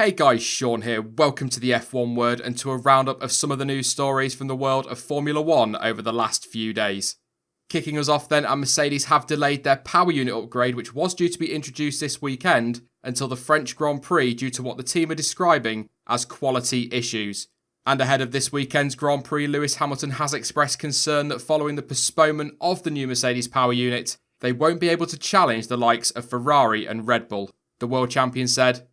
Hey guys, Sean here. Welcome to the F1 Word and to a roundup of some of the news stories from the world of Formula 1 over the last few days. Kicking us off then, Mercedes have delayed their power unit upgrade, which was due to be introduced this weekend, until the French Grand Prix due to what the team are describing as quality issues. And ahead of this weekend's Grand Prix, Lewis Hamilton has expressed concern that following the postponement of the new Mercedes power unit, they won't be able to challenge the likes of Ferrari and Red Bull. The world champion said,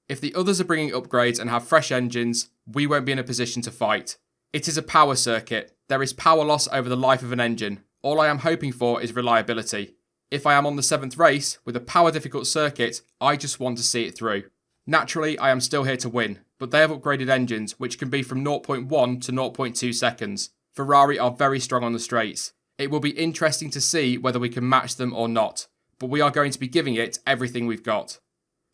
"If the others are bringing upgrades and have fresh engines, we won't be in a position to fight. It is a power circuit. There is power loss over the life of an engine. All I am hoping for is reliability. If I am on the 7th race with a power difficult circuit, I just want to see it through. Naturally, I am still here to win, but they have upgraded engines which can be from 0.1 to 0.2 seconds. Ferrari are very strong on the straights. It will be interesting to see whether we can match them or not, but we are going to be giving it everything we've got."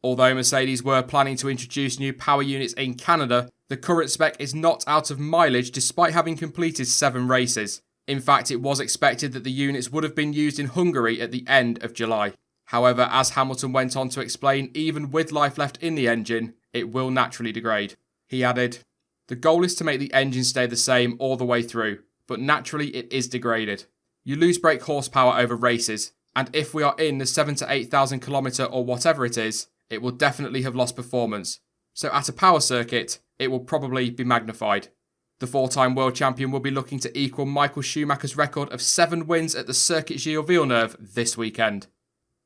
Although Mercedes were planning to introduce new power units in Canada, the current spec is not out of mileage despite having completed 7 races. In fact, it was expected that the units would have been used in Hungary at the end of July. However, as Hamilton went on to explain, even with life left in the engine, it will naturally degrade. He added, "The goal is to make the engine stay the same all the way through, but naturally it is degraded. You lose brake horsepower over races, and if we are in the 7,000 to 8,000 kilometre or whatever it is, it will definitely have lost performance. So at a power circuit, it will probably be magnified." The 4-time world champion will be looking to equal Michael Schumacher's record of 7 wins at the Circuit Gilles Villeneuve this weekend.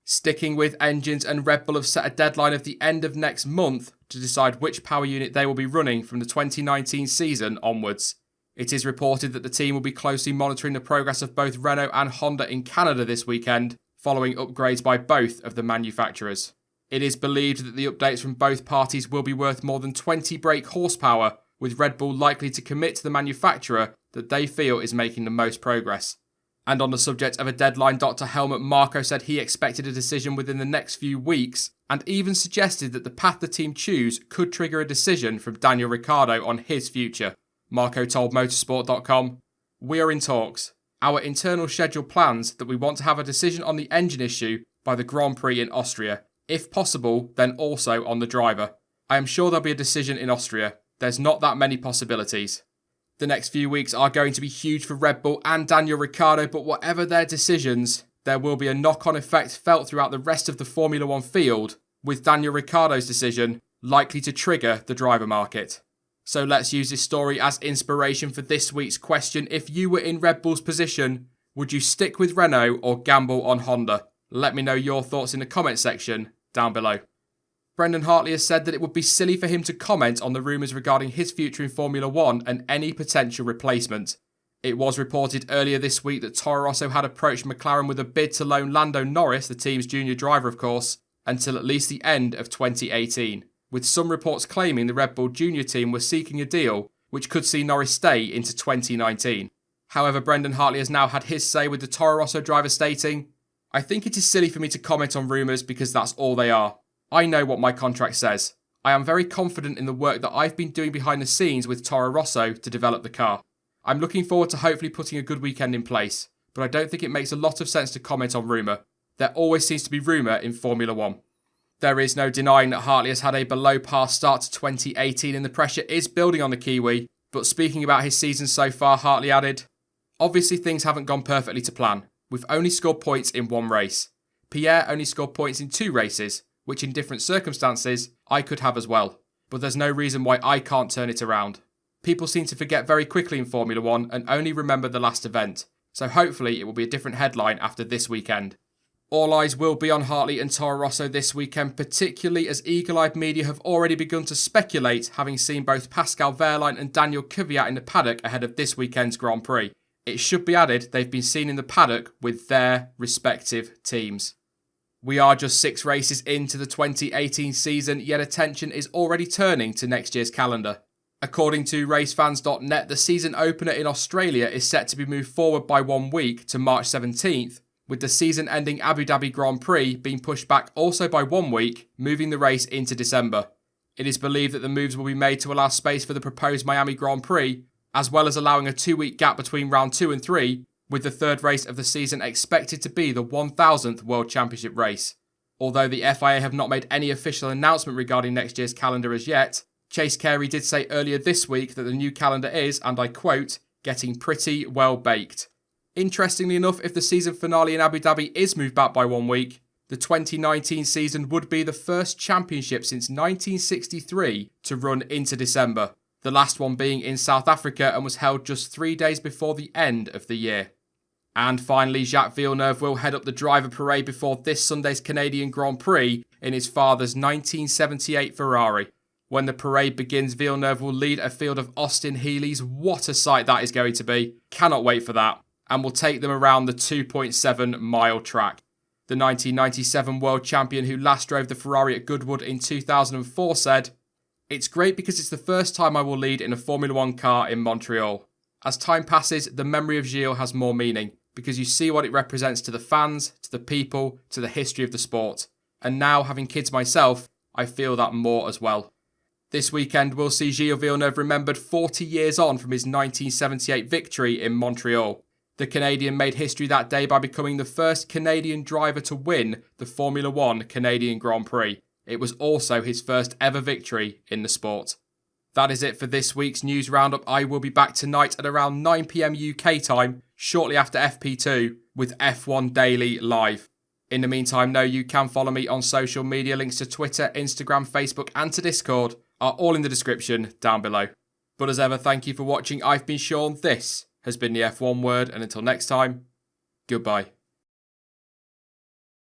Sticking with engines, and Red Bull have set a deadline of the end of next month to decide which power unit they will be running from the 2019 season onwards. It is reported that the team will be closely monitoring the progress of both Renault and Honda in Canada this weekend, following upgrades by both of the manufacturers. It is believed that the updates from both parties will be worth more than 20 brake horsepower, with Red Bull likely to commit to the manufacturer that they feel is making the most progress. And on the subject of a deadline, Dr. Helmut Marko said he expected a decision within the next few weeks, and even suggested that the path the team choose could trigger a decision from Daniel Ricciardo on his future. Marko told motorsport.com, "We are in talks. Our internal schedule plans that we want to have a decision on the engine issue by the Grand Prix in Austria. If possible, then also on the driver. I am sure there'll be a decision in Austria. There's not that many possibilities." The next few weeks are going to be huge for Red Bull and Daniel Ricciardo, but whatever their decisions, there will be a knock-on effect felt throughout the rest of the Formula 1 field, with Daniel Ricciardo's decision likely to trigger the driver market. So let's use this story as inspiration for this week's question. If you were in Red Bull's position, would you stick with Renault or gamble on Honda? Let me know your thoughts in the comment section down below. Brendon Hartley has said that it would be silly for him to comment on the rumours regarding his future in Formula 1 and any potential replacement. It was reported earlier this week that Toro Rosso had approached McLaren with a bid to loan Lando Norris, the team's junior driver of course, until at least the end of 2018, with some reports claiming the Red Bull junior team were seeking a deal which could see Norris stay into 2019. However, Brendon Hartley has now had his say, with the Toro Rosso driver stating, "I think it is silly for me to comment on rumours because that's all they are. I know what my contract says. I am very confident in the work that I've been doing behind the scenes with Toro Rosso to develop the car. I'm looking forward to hopefully putting a good weekend in place, but I don't think it makes a lot of sense to comment on rumour. There always seems to be rumour in Formula 1. There is no denying that Hartley has had a below par start to 2018 and the pressure is building on the Kiwi, but speaking about his season so far, Hartley added, "Obviously things haven't gone perfectly to plan. We've only scored points in 1 race. Pierre only scored points in 2 races, which in different circumstances I could have as well. But there's no reason why I can't turn it around. People seem to forget very quickly in Formula 1 and only remember the last event, so hopefully it will be a different headline after this weekend." All eyes will be on Hartley and Toro Rosso this weekend, particularly as eagle-eyed media have already begun to speculate, having seen both Pascal Wehrlein and Daniel Kvyat in the paddock ahead of this weekend's Grand Prix. It should be added they've been seen in the paddock with their respective teams. We are just 6 races into the 2018 season, yet attention is already turning to next year's calendar. According to racefans.net, the season opener in Australia is set to be moved forward by 1 week to March 17th, with the season-ending Abu Dhabi Grand Prix being pushed back also by 1 week, moving the race into December. It is believed that the moves will be made to allow space for the proposed Miami Grand Prix, as well as allowing a 2-week gap between round 2 and 3, with the 3rd race of the season expected to be the 1000th World Championship race. Although the FIA have not made any official announcement regarding next year's calendar as yet, Chase Carey did say earlier this week that the new calendar is, and I quote, getting pretty well baked. Interestingly enough, if the season finale in Abu Dhabi is moved back by 1 week, the 2019 season would be the first championship since 1963 to run into December, the last one being in South Africa and was held just 3 days before the end of the year. And finally, Jacques Villeneuve will head up the driver parade before this Sunday's Canadian Grand Prix in his father's 1978 Ferrari. When the parade begins, Villeneuve will lead a field of Austin Healey's. What a sight that is going to be. Cannot wait for that. And will take them around the 2.7 mile track. The 1997 world champion who last drove the Ferrari at Goodwood in 2004 said, "It's great because it's the first time I will lead in a Formula 1 car in Montreal. As time passes, the memory of Gilles has more meaning, because you see what it represents to the fans, to the people, to the history of the sport. And now, having kids myself, I feel that more as well." This weekend we'll see Gilles Villeneuve remembered 40 years on from his 1978 victory in Montreal. The Canadian made history that day by becoming the first Canadian driver to win the Formula 1 Canadian Grand Prix. It was also his first ever victory in the sport. That is it for this week's news roundup. I will be back tonight at around 9 PM UK time, shortly after FP2, with F1 Daily Live. In the meantime, know you can follow me on social media. Links to Twitter, Instagram, Facebook and to Discord are all in the description down below. But as ever, thank you for watching. I've been Sean. This has been the F1 Word, and until next time, goodbye.